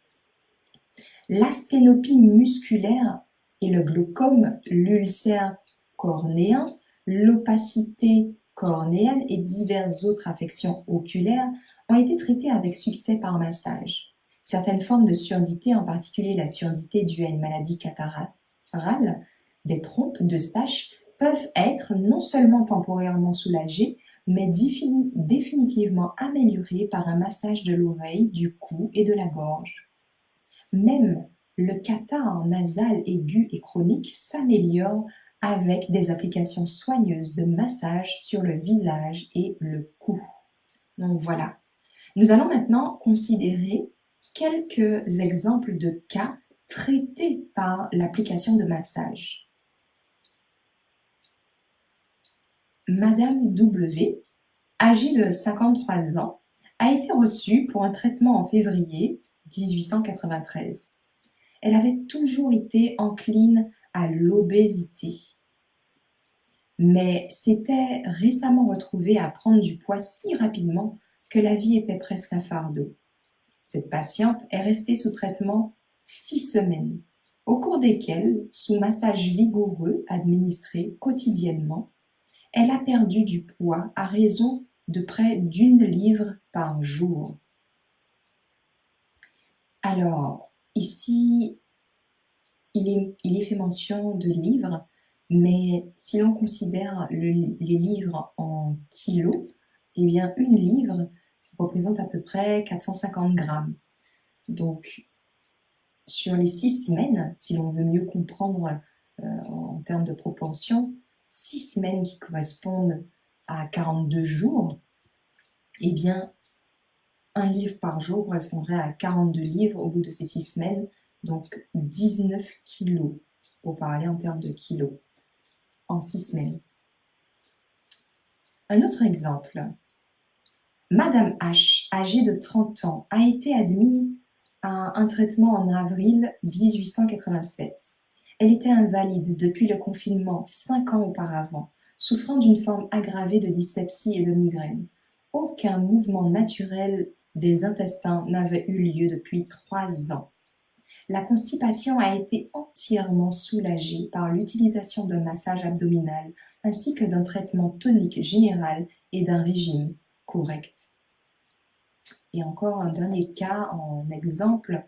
L'asténopie musculaire et le glaucome, l'ulcère cornéen, l'opacité cornéenne et diverses autres affections oculaires ont été traitées avec succès par massage. Certaines formes de surdité, en particulier la surdité due à une maladie cataracale, des trompes d'Eustache, peuvent être non seulement temporairement soulagées, mais définitivement améliorées par un massage de l'oreille, du cou et de la gorge. Même le catarrhe nasal aigu et chronique s'améliore avec des applications soigneuses de massage sur le visage et le cou. Donc voilà. Nous allons maintenant considérer quelques exemples de cas traités par l'application de massage. Madame W, âgée de 53 ans, a été reçue pour un traitement en février 1893. elle avait toujours été encline à l'obésité. Mais s'était récemment retrouvée à prendre du poids si rapidement que la vie était presque un fardeau. Cette patiente est restée sous traitement 6 semaines, au cours desquelles, sous massage vigoureux administré quotidiennement, elle a perdu du poids à raison de près d'1 livre par jour. Alors, ici, il est fait mention de livres, mais si l'on considère les livres en kilos, eh bien, 1 livre représente à peu près 450 grammes. Donc, sur les 6 semaines, si l'on veut mieux comprendre en termes de proportion, 6 semaines qui correspondent à 42 jours, eh bien, 1 livre par jour correspondrait à 42 livres au bout de ces 6 semaines, donc 19 kilos, pour parler en termes de kilos, en 6 semaines. Un autre exemple. Madame H, âgée de 30 ans, a été admise à un traitement en avril 1887. Elle était invalide depuis le confinement 5 ans auparavant, souffrant d'une forme aggravée de dyspepsie et de migraine. Aucun mouvement naturel des intestins n'avait eu lieu depuis 3 ans. La constipation a été entièrement soulagée par l'utilisation d'un massage abdominal ainsi que d'un traitement tonique général et d'un régime correct. Et encore un dernier cas en exemple,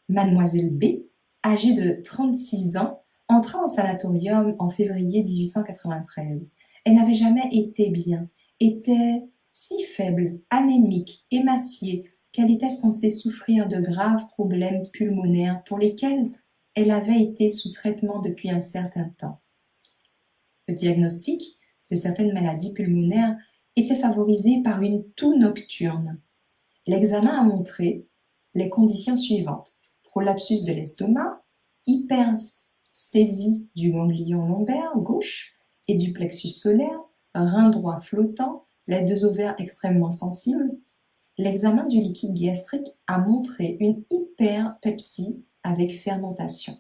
Mademoiselle B, âgée de 36 ans, entra au sanatorium en février 1893. Elle n'avait jamais été bien, était si faible, anémique, émaciée, qu'elle était censée souffrir de graves problèmes pulmonaires pour lesquels elle avait été sous traitement depuis un certain temps. Le diagnostic de certaines maladies pulmonaires était favorisé par une toux nocturne. L'examen a montré les conditions suivantes: prolapsus de l'estomac, hypersthésie du ganglion lombaire gauche et du plexus solaire, rein droit flottant, les 2 ovaires extrêmement sensibles. L'examen du liquide gastrique a montré une hyperpepsie avec fermentation.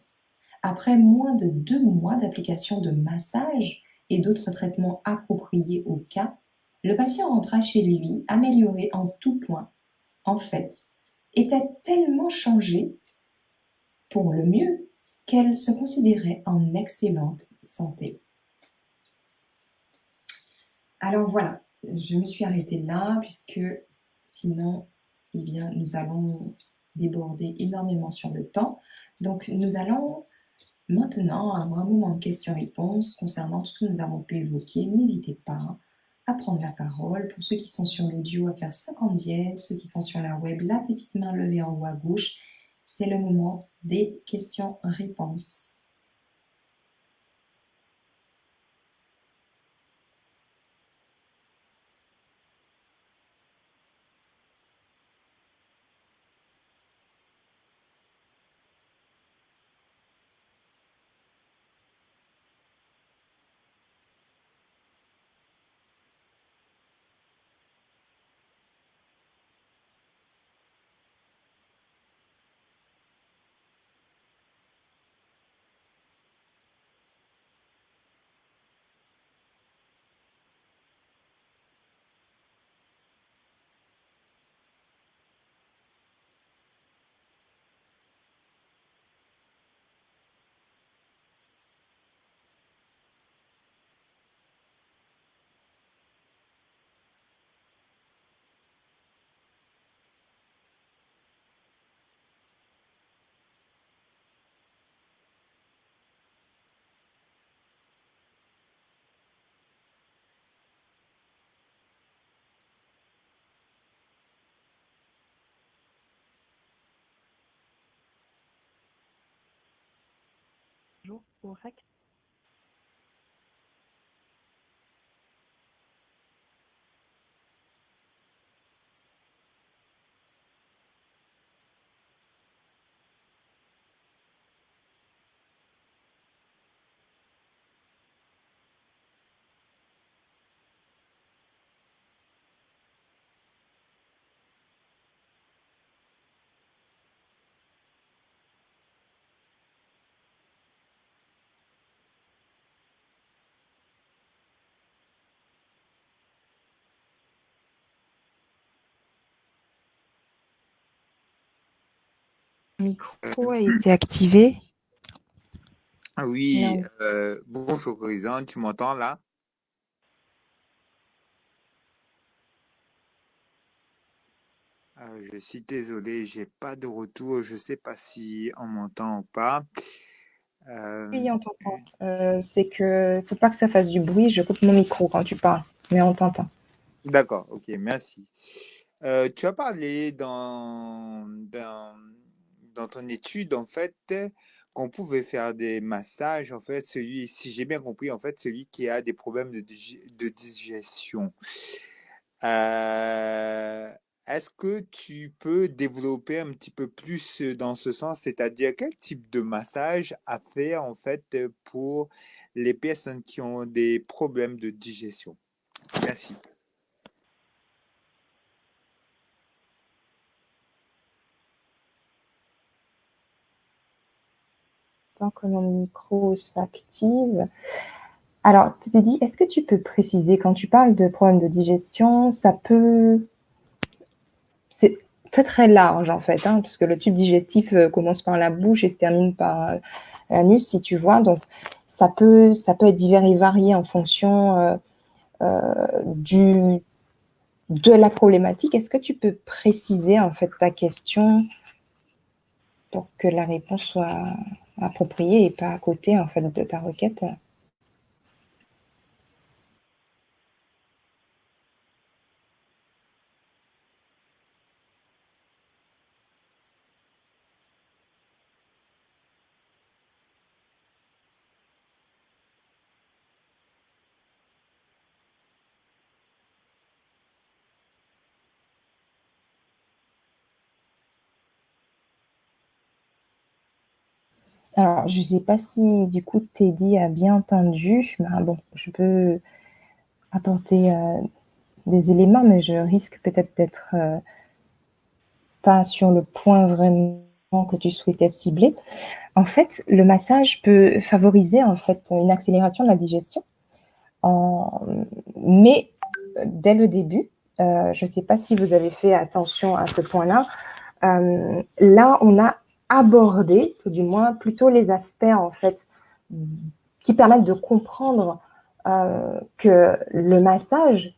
Après moins de 2 mois d'application de massage et d'autres traitements appropriés au cas, le patient rentra chez lui amélioré en tout point. En fait, était tellement changée, pour le mieux, qu'elle se considérait en excellente santé. Alors voilà, je me suis arrêtée là, puisque sinon, eh bien, nous allons déborder énormément sur le temps. Donc, nous allons maintenant avoir un moment de questions-réponses concernant tout ce que nous avons pu évoquer. N'hésitez pas à prendre la parole. Pour ceux qui sont sur l'audio, à faire 50 dièses. Ceux qui sont sur la web, la petite main levée en haut à gauche. C'est le moment des questions-réponses. Pour Micro a été activé. Ah oui, Non. bonjour Horizon, tu m'entends là? Je suis désolé, j'ai pas de retour, je sais pas si on m'entend ou pas. Oui, on t'entend. C'est que faut pas que ça fasse du bruit. Je coupe mon micro quand tu parles, mais on t'entend. D'accord, ok, merci. Tu as parlé dans ton étude, en fait, qu'on pouvait faire des massages, en fait, celui, si j'ai bien compris, en fait, celui qui a des problèmes de digestion. Euh, Est-ce que tu peux développer un petit peu plus dans ce sens, c'est-à-dire quel type de massage à faire, en fait, pour les personnes qui ont des problèmes de digestion? Merci. Tant que mon micro s'active. Alors, tu t'es dit, est-ce que tu peux préciser quand tu parles de problèmes de digestion, c'est très très large en fait, hein, parce que le tube digestif commence par la bouche et se termine par l'anus, si tu vois. Donc, ça peut être divers et varié en fonction de la problématique. Est-ce que tu peux préciser en fait ta question pour que la réponse soit appropriée et pas à côté en fait de ta requête? Alors, je ne sais pas si du coup Teddy a bien entendu, mais bon, je peux apporter des éléments, mais je risque peut-être d'être pas sur le point vraiment que tu souhaitais cibler. En fait, le massage peut favoriser en fait une accélération de la digestion, mais dès le début, je ne sais pas si vous avez fait attention à ce point-là. Là, on a abordé, ou du moins plutôt les aspects en fait qui permettent de comprendre que le massage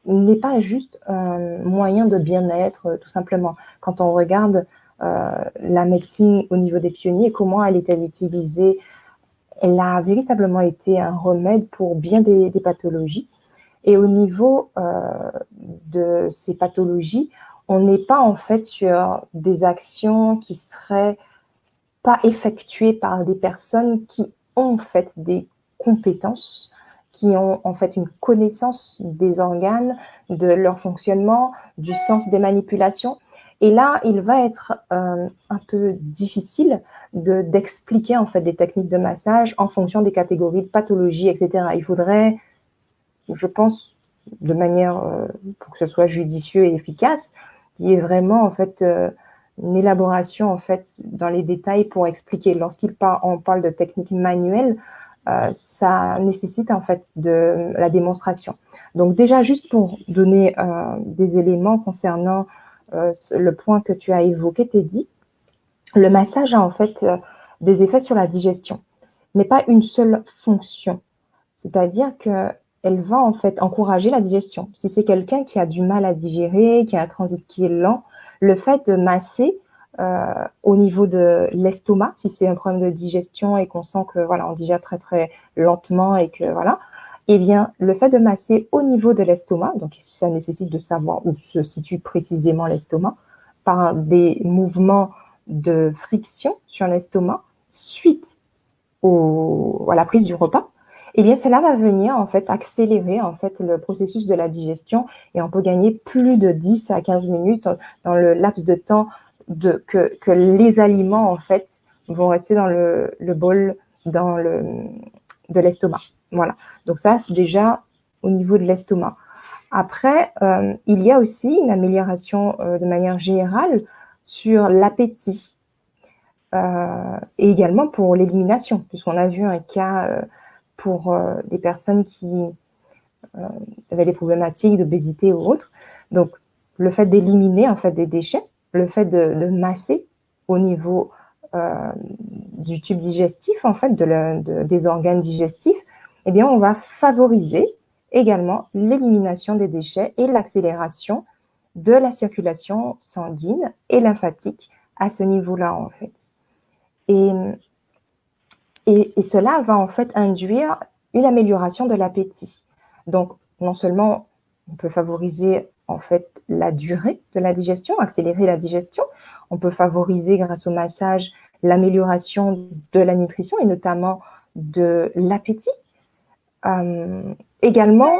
n'est pas juste un moyen de bien-être, tout simplement. Quand on regarde la médecine au niveau des pionniers, comment elle était utilisée, elle a véritablement été un remède pour bien des pathologies. Et au niveau de ces pathologies, on n'est pas en fait sur des actions qui seraient pas effectuées par des personnes qui ont en fait des compétences, qui ont en fait une connaissance des organes, de leur fonctionnement, du sens des manipulations. Et là, il va être un peu difficile d'expliquer en fait des techniques de massage en fonction des catégories de pathologies, etc. Il faudrait, je pense, de manière pour que ce soit judicieux et efficace, il y ait vraiment en fait une élaboration en fait dans les détails pour expliquer. On parle de technique manuelle, ça nécessite en fait de la démonstration. Donc déjà juste pour donner des éléments concernant le point que tu as évoqué, Teddy, le massage a en fait des effets sur la digestion, mais pas une seule fonction. C'est-à-dire que elle va en fait encourager la digestion. Si c'est quelqu'un qui a du mal à digérer, qui a un transit qui est lent, le fait de masser au niveau de l'estomac, si c'est un problème de digestion et qu'on sent que voilà, on digère très très lentement et que voilà, eh bien le fait de masser au niveau de l'estomac, donc ça nécessite de savoir où se situe précisément l'estomac, par des mouvements de friction sur l'estomac suite à la prise du repas, eh bien cela va venir en fait accélérer en fait le processus de la digestion et on peut gagner plus de 10 à 15 minutes dans le laps de temps que les aliments en fait vont rester dans le bol de l'estomac. Voilà. Donc ça c'est déjà au niveau de l'estomac. Après, il y a aussi une amélioration de manière générale sur l'appétit. Et également pour l'élimination, puisqu'on a vu un cas pour des personnes qui avaient des problématiques d'obésité ou autres. Donc, le fait d'éliminer en fait des déchets, le fait de masser au niveau du tube digestif, en fait, des organes digestifs, eh bien, on va favoriser également l'élimination des déchets et l'accélération de la circulation sanguine et lymphatique à ce niveau-là, en fait. Et cela va en fait induire une amélioration de l'appétit. Donc, non seulement on peut favoriser en fait la durée de la digestion, accélérer la digestion, on peut favoriser grâce au massage l'amélioration de la nutrition et notamment de l'appétit. Également,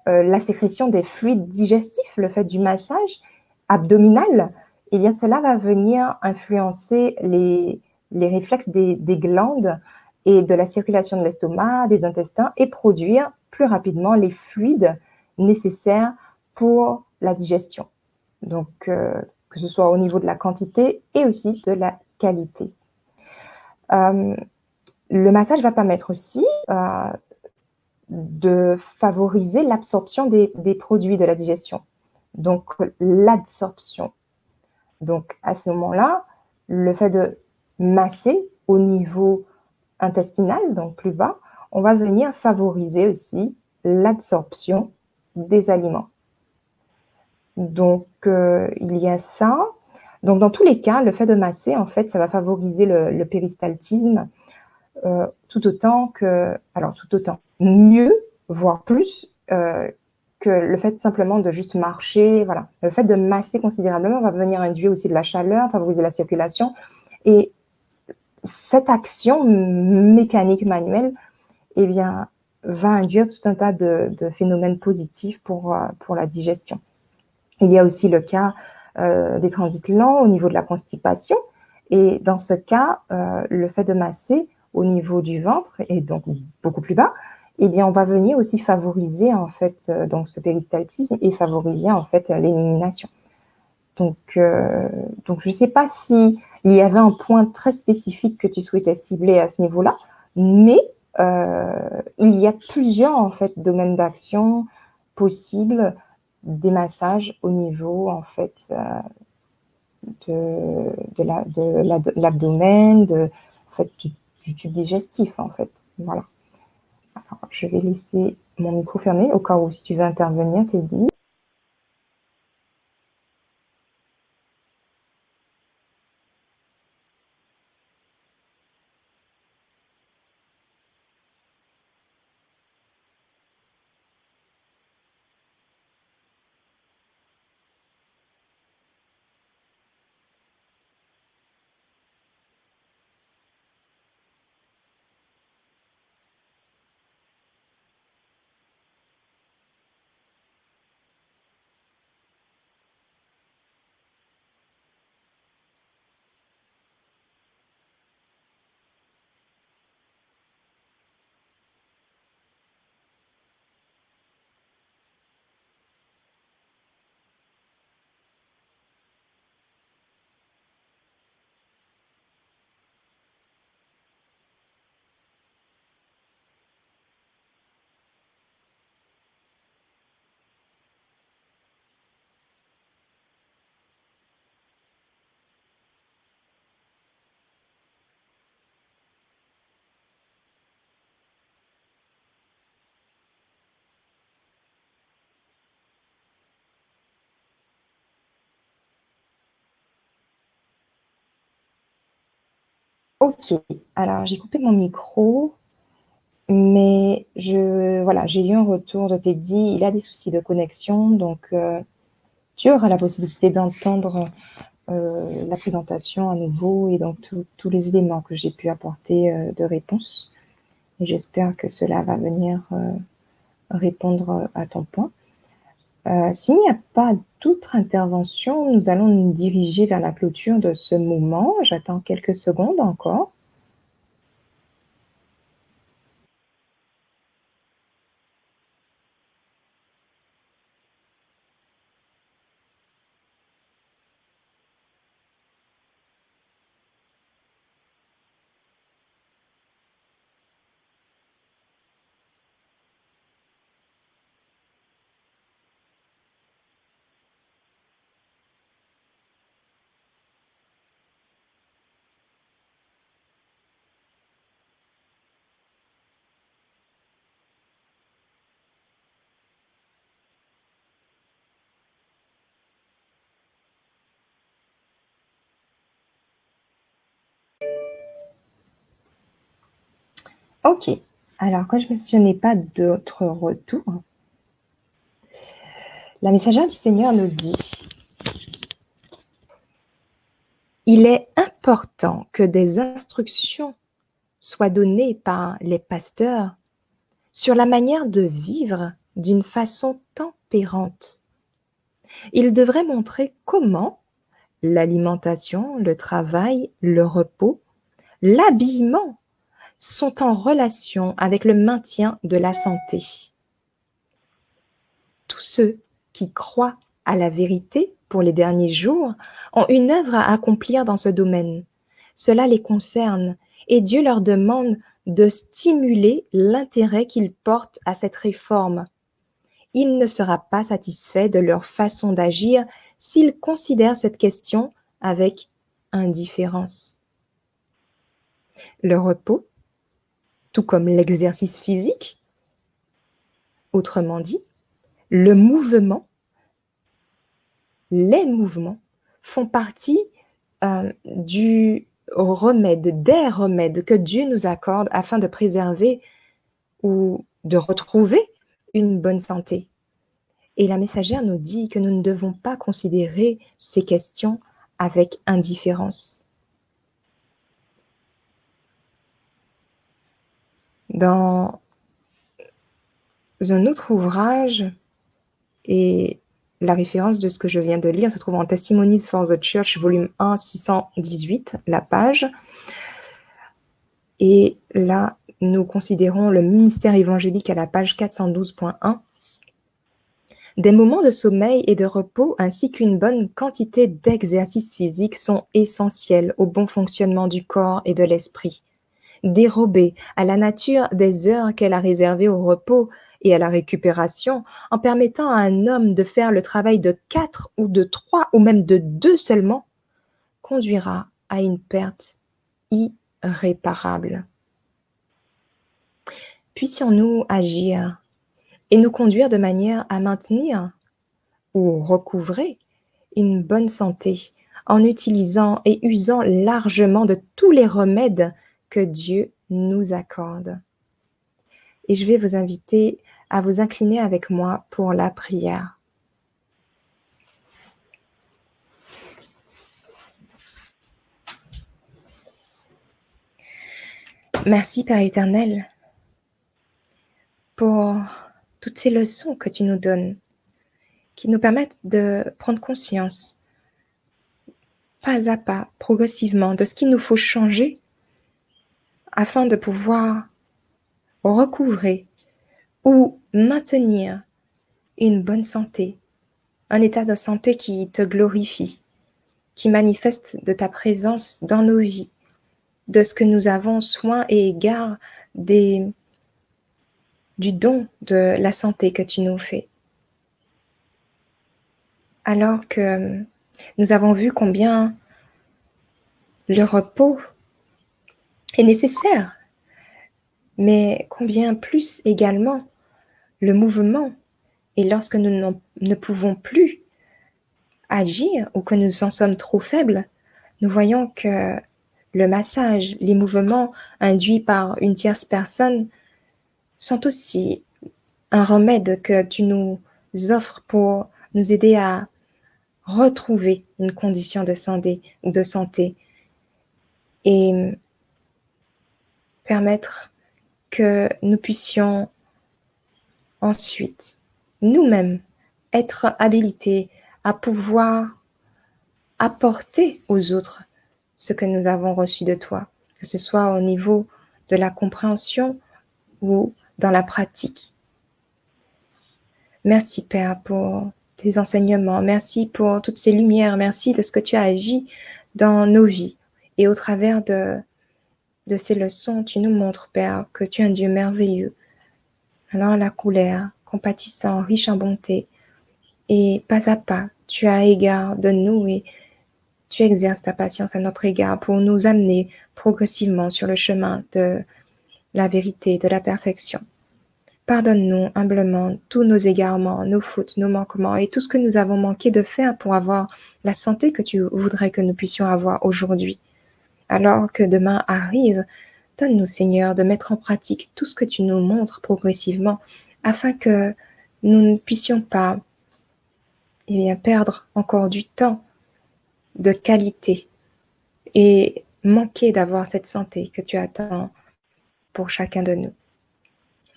la sécrétion des fluides digestifs, le fait du massage abdominal, eh bien cela va venir influencer les réflexes des glandes et de la circulation de l'estomac, des intestins, et produire plus rapidement les fluides nécessaires pour la digestion. Donc, que ce soit au niveau de la quantité et aussi de la qualité. Le massage va permettre aussi de favoriser l'absorption des produits de la digestion, donc l'adsorption. Donc, à ce moment-là, le fait de masser au niveau intestinal, donc plus bas, on va venir favoriser aussi l'absorption des aliments. Donc, il y a ça. Donc, dans tous les cas, le fait de masser, en fait, ça va favoriser le péristaltisme tout autant, mieux, voire plus, que le fait simplement de juste marcher. Voilà. Le fait de masser considérablement va venir induire aussi de la chaleur, favoriser la circulation. Et cette action mécanique manuelle, eh bien, va induire tout un tas de phénomènes positifs pour la digestion. Il y a aussi le cas des transits lents au niveau de la constipation. Et dans ce cas, le fait de masser au niveau du ventre et donc beaucoup plus bas, eh bien, on va venir aussi favoriser en fait donc ce péristaltisme et favoriser en fait l'élimination. Donc, je ne sais pas si il y avait un point très spécifique que tu souhaitais cibler à ce niveau-là, mais il y a plusieurs en fait domaines d'action possibles des massages au niveau en fait de l'abdomen, en fait, du tube digestif en fait. Voilà. Alors, je vais laisser mon micro fermé au cas où si tu veux intervenir, Teddy. Ok, alors j'ai coupé mon micro, mais j'ai eu un retour de Teddy, il a des soucis de connexion, donc tu auras la possibilité d'entendre la présentation à nouveau et donc tous les éléments que j'ai pu apporter de réponse. Et j'espère que cela va venir répondre à ton point. S'il n'y a pas d'autres interventions, nous allons nous diriger vers la clôture de ce moment. J'attends quelques secondes encore. Ok. Alors, quand je n'ai pas d'autres retours, la messagère du Seigneur nous dit: il est important que des instructions soient données par les pasteurs sur la manière de vivre d'une façon tempérante. Ils devraient montrer comment l'alimentation, le travail, le repos, l'habillement sont en relation avec le maintien de la santé. Tous ceux qui croient à la vérité pour les derniers jours ont une œuvre à accomplir dans ce domaine. Cela les concerne et Dieu leur demande de stimuler l'intérêt qu'ils portent à cette réforme. Il ne sera pas satisfait de leur façon d'agir s'ils considèrent cette question avec indifférence. Le repos, tout comme l'exercice physique, autrement dit, le mouvement, les mouvements font partie des remèdes que Dieu nous accorde afin de préserver ou de retrouver une bonne santé. Et la messagère nous dit que nous ne devons pas considérer ces questions avec indifférence. Dans un autre ouvrage, et la référence de ce que je viens de lire se trouve en Testimonies for the Church, volume 1, 618, la page. Et là, nous considérons le ministère évangélique à la page 412.1. Des moments de sommeil et de repos ainsi qu'une bonne quantité d'exercices physiques sont essentiels au bon fonctionnement du corps et de l'esprit. Dérober à la nature des heures qu'elle a réservées au repos et à la récupération, en permettant à un homme de faire le travail de 4 ou de 3 ou même de 2 seulement, conduira à une perte irréparable. Puissions-nous agir et nous conduire de manière à maintenir ou recouvrer une bonne santé en utilisant et usant largement de tous les remèdes que Dieu nous accorde. Et je vais vous inviter à vous incliner avec moi pour la prière. Merci Père éternel pour toutes ces leçons que tu nous donnes, qui nous permettent de prendre conscience, pas à pas, progressivement, de ce qu'il nous faut changer afin de pouvoir recouvrer ou maintenir une bonne santé, un état de santé qui te glorifie, qui manifeste de ta présence dans nos vies, de ce que nous avons soin et égard du don de la santé que tu nous fais. Alors que nous avons vu combien le repos est nécessaire, mais combien plus également le mouvement. Et lorsque nous ne pouvons plus agir ou que nous en sommes trop faibles, nous voyons que le massage, les mouvements induits par une tierce personne sont aussi un remède que tu nous offres pour nous aider à retrouver une condition de santé et permettre que nous puissions ensuite nous-mêmes être habilités à pouvoir apporter aux autres ce que nous avons reçu de toi, que ce soit au niveau de la compréhension ou dans la pratique. Merci Père pour tes enseignements, merci pour toutes ces lumières, merci de ce que tu as agi dans nos vies. Et au travers de ces leçons, tu nous montres, Père, que tu es un Dieu merveilleux, alors la colère, compatissant, riche en bonté. Et pas à pas, tu as égard de nous et tu exerces ta patience à notre égard pour nous amener progressivement sur le chemin de la vérité, de la perfection. Pardonne-nous humblement tous nos égarements, nos fautes, nos manquements et tout ce que nous avons manqué de faire pour avoir la santé que tu voudrais que nous puissions avoir aujourd'hui. Alors que demain arrive, Donne-nous, Seigneur, de mettre en pratique tout ce que tu nous montres progressivement afin que nous ne puissions pas perdre encore du temps de qualité et manquer d'avoir cette santé que tu attends pour chacun de nous.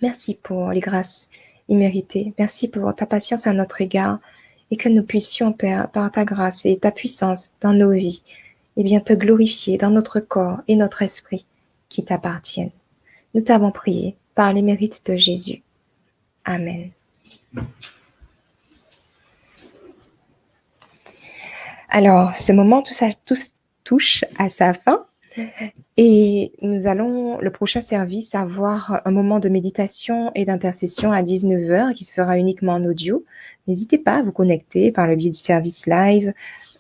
Merci pour les grâces imméritées. Merci pour ta patience à notre égard et que nous puissions, Père, par ta grâce et ta puissance dans nos vies, te glorifier dans notre corps et notre esprit qui t'appartiennent. Nous t'avons prié par les mérites de Jésus. Amen. Alors, ce moment touche à sa fin et nous allons, le prochain service, avoir un moment de méditation et d'intercession à 19h qui se fera uniquement en audio. N'hésitez pas à vous connecter par le biais du service live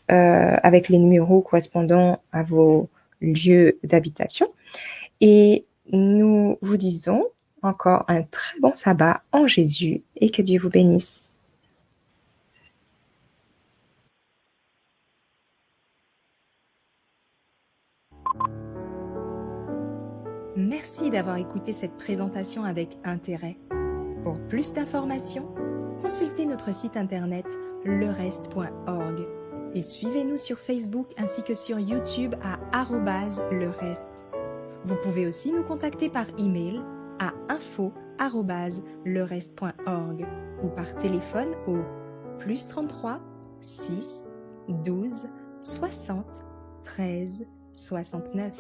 avec les numéros correspondant à vos lieux d'habitation. Et nous vous disons encore un très bon sabbat en Jésus et que Dieu vous bénisse. Merci d'avoir écouté cette présentation avec intérêt. Pour plus d'informations, consultez notre site internet lereste.org et suivez-nous sur Facebook ainsi que sur YouTube à @lereste. Vous pouvez aussi nous contacter par email à info@lereste.org ou par téléphone au +33 6 12 60 13 69.